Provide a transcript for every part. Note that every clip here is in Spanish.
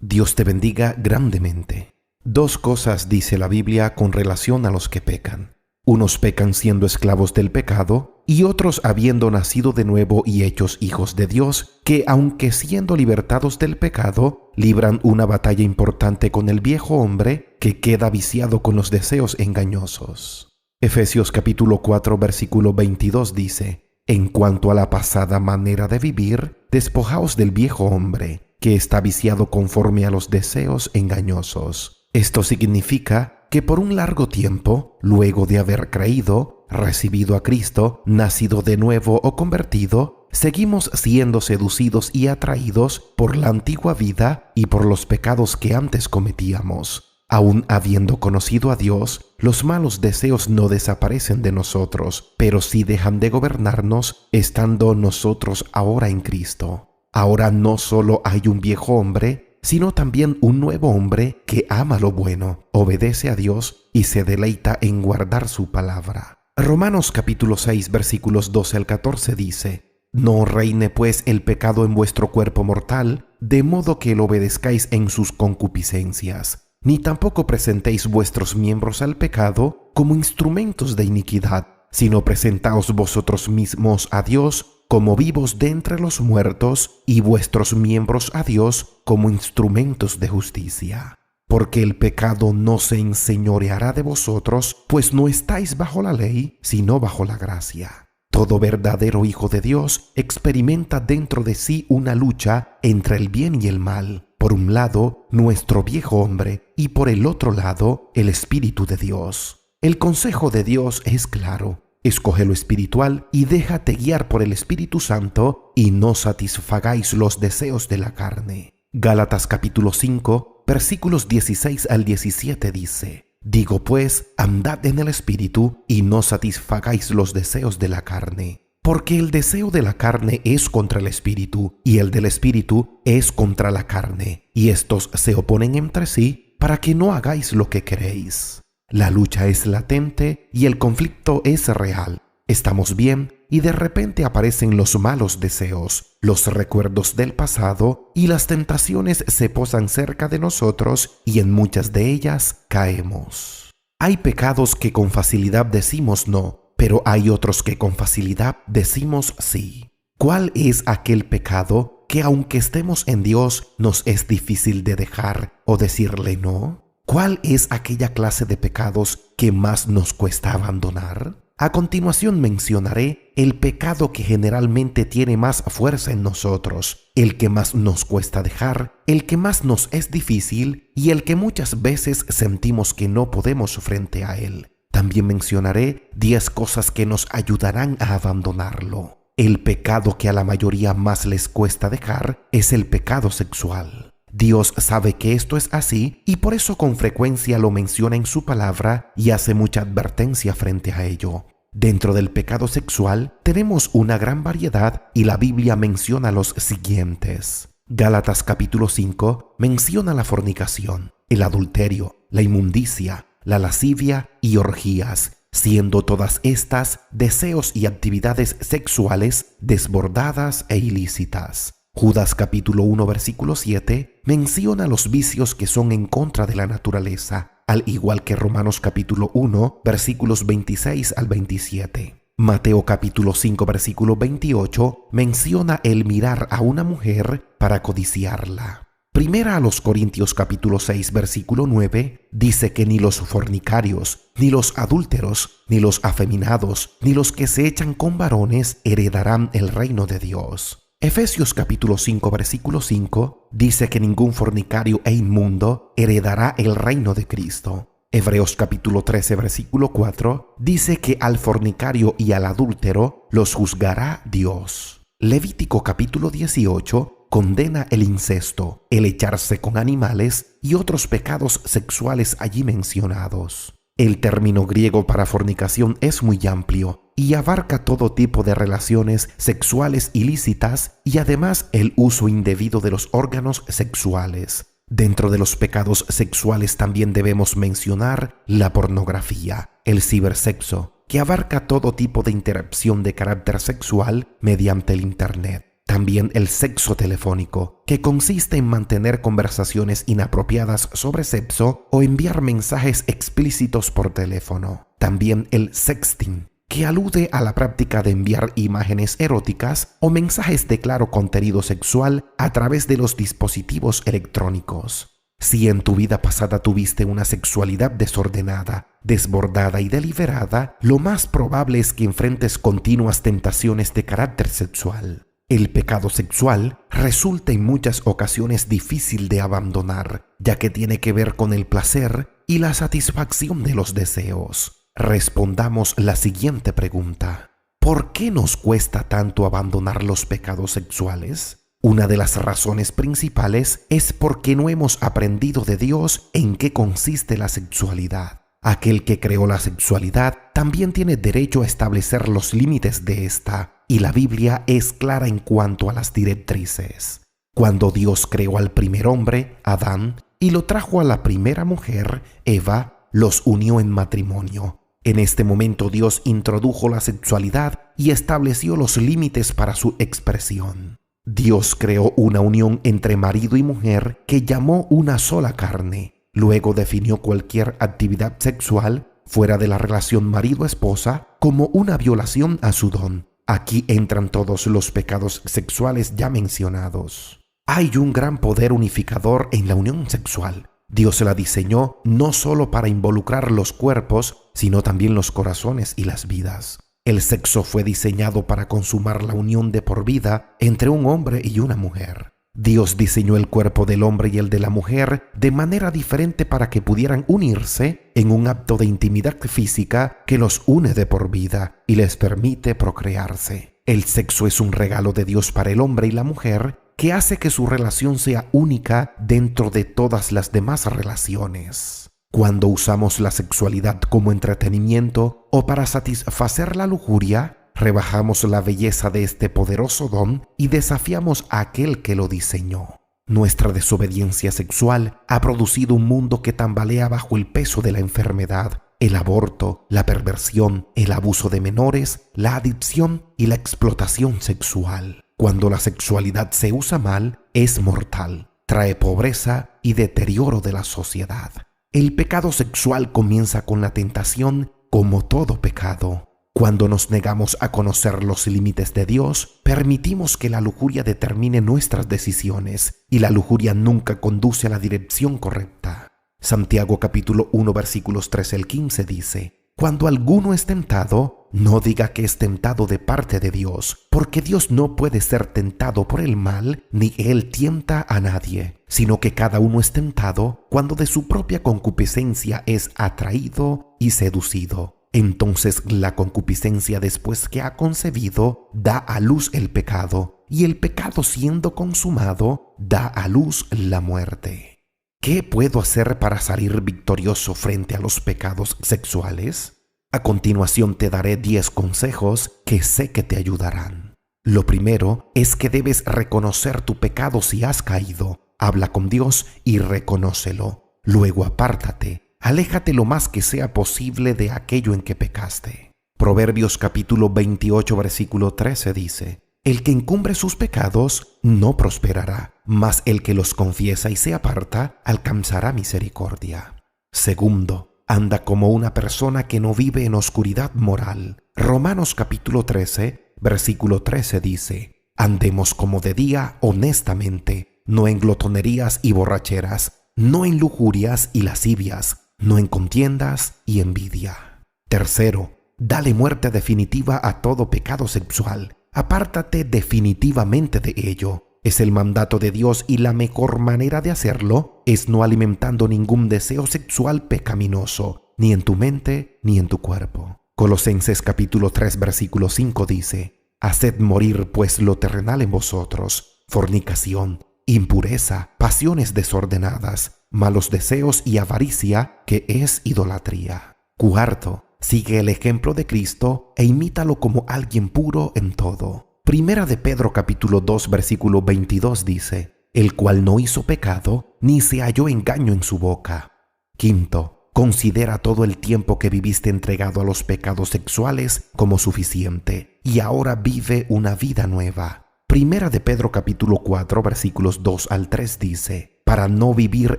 Dios te bendiga grandemente. Dos cosas dice la Biblia con relación a los que pecan. Unos pecan siendo esclavos del pecado y otros habiendo nacido de nuevo y hechos hijos de Dios, que aunque siendo libertados del pecado, libran una batalla importante con el viejo hombre que queda viciado con los deseos engañosos. Efesios capítulo 4 versículo 22 dice: En cuanto a la pasada manera de vivir, despojaos del viejo hombre, que está viciado conforme a los deseos engañosos. Esto significa que por un largo tiempo, luego de haber creído, recibido a Cristo, nacido de nuevo o convertido, seguimos siendo seducidos y atraídos por la antigua vida y por los pecados que antes cometíamos. Aún habiendo conocido a Dios, los malos deseos no desaparecen de nosotros, pero sí dejan de gobernarnos estando nosotros ahora en Cristo. Ahora no solo hay un viejo hombre, sino también un nuevo hombre que ama lo bueno, obedece a Dios y se deleita en guardar su palabra. Romanos capítulo 6 versículos 12 al 14 dice: No reine pues el pecado en vuestro cuerpo mortal, de modo que lo obedezcáis en sus concupiscencias, ni tampoco presentéis vuestros miembros al pecado como instrumentos de iniquidad, sino presentaos vosotros mismos a Dios como vivos de entre los muertos, y vuestros miembros a Dios como instrumentos de justicia. Porque el pecado no se enseñoreará de vosotros, pues no estáis bajo la ley, sino bajo la gracia. Todo verdadero hijo de Dios experimenta dentro de sí una lucha entre el bien y el mal. Por un lado, nuestro viejo hombre, y por el otro lado, el Espíritu de Dios. El consejo de Dios es claro: escoge lo espiritual y déjate guiar por el Espíritu Santo y no satisfagáis los deseos de la carne. Gálatas capítulo 5, versículos 16 al 17 dice: Digo pues, andad en el Espíritu y no satisfagáis los deseos de la carne. Porque el deseo de la carne es contra el Espíritu y el del Espíritu es contra la carne, y estos se oponen entre sí para que no hagáis lo que queréis. La lucha es latente y el conflicto es real. Estamos bien y de repente aparecen los malos deseos, los recuerdos del pasado, y las tentaciones se posan cerca de nosotros y en muchas de ellas caemos. Hay pecados que con facilidad decimos no, pero hay otros que con facilidad decimos sí. ¿Cuál es aquel pecado que aunque estemos en Dios nos es difícil de dejar o decirle no? ¿Cuál es aquella clase de pecados que más nos cuesta abandonar? A continuación mencionaré el pecado que generalmente tiene más fuerza en nosotros, el que más nos cuesta dejar, el que más nos es difícil y el que muchas veces sentimos que no podemos frente a él. También mencionaré 10 cosas que nos ayudarán a abandonarlo. El pecado que a la mayoría más les cuesta dejar es el pecado sexual. Dios sabe que esto es así y por eso con frecuencia lo menciona en su palabra y hace mucha advertencia frente a ello. Dentro del pecado sexual tenemos una gran variedad y la Biblia menciona los siguientes. Gálatas capítulo 5 menciona la fornicación, el adulterio, la inmundicia, la lascivia y orgías, siendo todas estas deseos y actividades sexuales desbordadas e ilícitas. Judas capítulo 1 versículo 7 menciona los vicios que son en contra de la naturaleza, al igual que Romanos capítulo 1 versículos 26 al 27. Mateo capítulo 5 versículo 28 menciona el mirar a una mujer para codiciarla. Primera a los Corintios capítulo 6 versículo 9 dice que ni los fornicarios, ni los adúlteros, ni los afeminados, ni los que se echan con varones heredarán el reino de Dios. Efesios capítulo 5 versículo 5 dice que ningún fornicario e inmundo heredará el reino de Cristo. Hebreos capítulo 13 versículo 4 dice que al fornicario y al adúltero los juzgará Dios. Levítico capítulo 18 condena el incesto, el echarse con animales y otros pecados sexuales allí mencionados. El término griego para fornicación es muy amplio y abarca todo tipo de relaciones sexuales ilícitas y además el uso indebido de los órganos sexuales. Dentro de los pecados sexuales también debemos mencionar la pornografía, el cibersexo, que abarca todo tipo de interacción de carácter sexual mediante el Internet. También el sexo telefónico, que consiste en mantener conversaciones inapropiadas sobre sexo o enviar mensajes explícitos por teléfono. También el sexting, que alude a la práctica de enviar imágenes eróticas o mensajes de claro contenido sexual a través de los dispositivos electrónicos. Si en tu vida pasada tuviste una sexualidad desordenada, desbordada y deliberada, lo más probable es que enfrentes continuas tentaciones de carácter sexual. El pecado sexual resulta en muchas ocasiones difícil de abandonar, ya que tiene que ver con el placer y la satisfacción de los deseos. Respondamos la siguiente pregunta: ¿por qué nos cuesta tanto abandonar los pecados sexuales? Una de las razones principales es porque no hemos aprendido de Dios en qué consiste la sexualidad. Aquel que creó la sexualidad también tiene derecho a establecer los límites de esta, y la Biblia es clara en cuanto a las directrices. Cuando Dios creó al primer hombre, Adán, y lo trajo a la primera mujer, Eva, los unió en matrimonio. En este momento Dios introdujo la sexualidad y estableció los límites para su expresión. Dios creó una unión entre marido y mujer que llamó una sola carne. Luego definió cualquier actividad sexual fuera de la relación marido-esposa como una violación a su don. Aquí entran todos los pecados sexuales ya mencionados. Hay un gran poder unificador en la unión sexual. Dios la diseñó no solo para involucrar los cuerpos, sino también los corazones y las vidas. El sexo fue diseñado para consumar la unión de por vida entre un hombre y una mujer. Dios diseñó el cuerpo del hombre y el de la mujer de manera diferente para que pudieran unirse en un acto de intimidad física que los une de por vida y les permite procrearse. El sexo es un regalo de Dios para el hombre y la mujer que hace que su relación sea única dentro de todas las demás relaciones. Cuando usamos la sexualidad como entretenimiento o para satisfacer la lujuria, rebajamos la belleza de este poderoso don y desafiamos a aquel que lo diseñó. Nuestra desobediencia sexual ha producido un mundo que tambalea bajo el peso de la enfermedad, el aborto, la perversión, el abuso de menores, la adicción y la explotación sexual. Cuando la sexualidad se usa mal, es mortal, trae pobreza y deterioro de la sociedad. El pecado sexual comienza con la tentación, como todo pecado. Cuando nos negamos a conocer los límites de Dios, permitimos que la lujuria determine nuestras decisiones, y la lujuria nunca conduce a la dirección correcta. Santiago capítulo 1 versículos 13 al 15 dice: Cuando alguno es tentado, no diga que es tentado de parte de Dios, porque Dios no puede ser tentado por el mal, ni Él tienta a nadie, sino que cada uno es tentado cuando de su propia concupiscencia es atraído y seducido. Entonces la concupiscencia, después que ha concebido, da a luz el pecado, y el pecado, siendo consumado, da a luz la muerte. ¿Qué puedo hacer para salir victorioso frente a los pecados sexuales? A continuación te daré 10 consejos que sé que te ayudarán. Lo primero es que debes reconocer tu pecado si has caído. Habla con Dios y reconócelo. Luego apártate. Aléjate lo más que sea posible de aquello en que pecaste. Proverbios capítulo 28 versículo 13 dice: El que encumbre sus pecados no prosperará, mas el que los confiesa y se aparta alcanzará misericordia. Segundo, anda como una persona que no vive en oscuridad moral. Romanos capítulo 13, versículo 13 dice: Andemos como de día honestamente, no en glotonerías y borracheras, no en lujurias y lascivias, no en contiendas y envidia. Tercero, dale muerte definitiva a todo pecado sexual. Apártate definitivamente de ello. Es el mandato de Dios y la mejor manera de hacerlo es no alimentando ningún deseo sexual pecaminoso, ni en tu mente ni en tu cuerpo. Colosenses capítulo 3 versículo 5 dice: Haced morir pues lo terrenal en vosotros, fornicación, impureza, pasiones desordenadas, malos deseos y avaricia, que es idolatría. Cuarto, sigue el ejemplo de Cristo e imítalo como alguien puro en todo. Primera de Pedro capítulo 2 versículo 22 dice: El cual no hizo pecado, ni se halló engaño en su boca. Quinto, considera todo el tiempo que viviste entregado a los pecados sexuales como suficiente, y ahora vive una vida nueva. Primera de Pedro capítulo 4 versículos 2 al 3 dice: para no vivir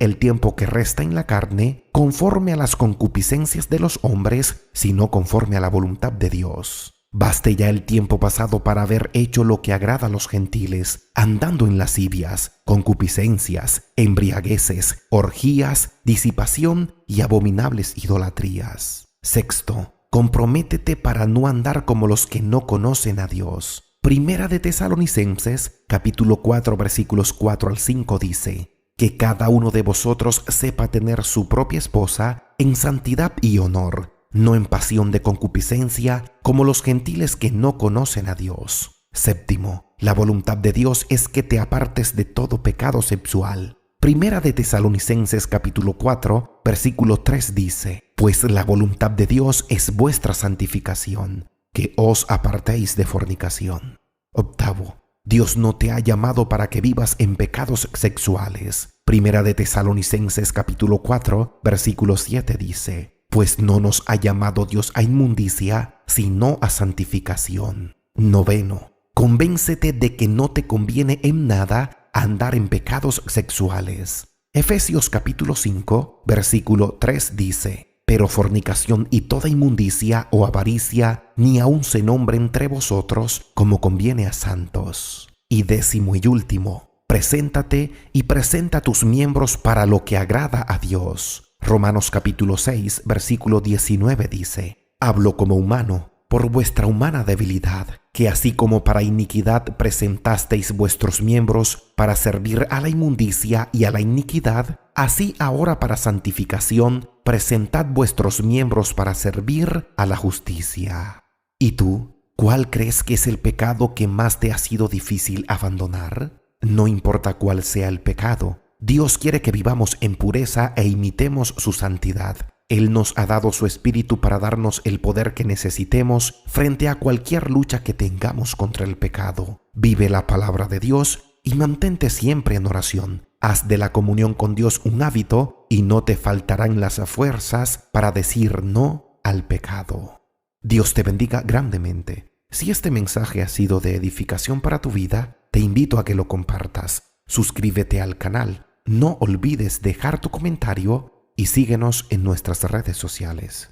el tiempo que resta en la carne, conforme a las concupiscencias de los hombres, sino conforme a la voluntad de Dios. Baste ya el tiempo pasado para haber hecho lo que agrada a los gentiles, andando en lascivias, concupiscencias, embriagueces, orgías, disipación y abominables idolatrías. Sexto, comprométete para no andar como los que no conocen a Dios. Primera de Tesalonicenses, capítulo 4, versículos 4 al 5 dice: que cada uno de vosotros sepa tener su propia esposa en santidad y honor, no en pasión de concupiscencia, como los gentiles que no conocen a Dios. Séptimo, la voluntad de Dios es que te apartes de todo pecado sexual. Primera de Tesalonicenses capítulo 4, versículo 3 dice: pues la voluntad de Dios es vuestra santificación, que os apartéis de fornicación. Octavo, Dios no te ha llamado para que vivas en pecados sexuales. Primera de Tesalonicenses capítulo 4, versículo 7 dice: pues no nos ha llamado Dios a inmundicia, sino a santificación. Noveno, convéncete de que no te conviene en nada andar en pecados sexuales. Efesios capítulo 5, versículo 3 dice: pero fornicación y toda inmundicia o avaricia ni aun se nombre entre vosotros, como conviene a santos. Y décimo y último, preséntate y presenta tus miembros para lo que agrada a Dios. Romanos capítulo 6, versículo 19 dice: hablo como humano, por vuestra humana debilidad, que así como para iniquidad presentasteis vuestros miembros para servir a la inmundicia y a la iniquidad, así ahora para santificación presentad vuestros miembros para servir a la justicia. ¿Y tú, cuál crees que es el pecado que más te ha sido difícil abandonar? No importa cuál sea el pecado, Dios quiere que vivamos en pureza e imitemos su santidad. Él nos ha dado su Espíritu para darnos el poder que necesitemos frente a cualquier lucha que tengamos contra el pecado. Vive la palabra de Dios y mantente siempre en oración. Haz de la comunión con Dios un hábito y no te faltarán las fuerzas para decir no al pecado. Dios te bendiga grandemente. Si este mensaje ha sido de edificación para tu vida, te invito a que lo compartas. Suscríbete al canal. No olvides dejar tu comentario y síguenos en nuestras redes sociales.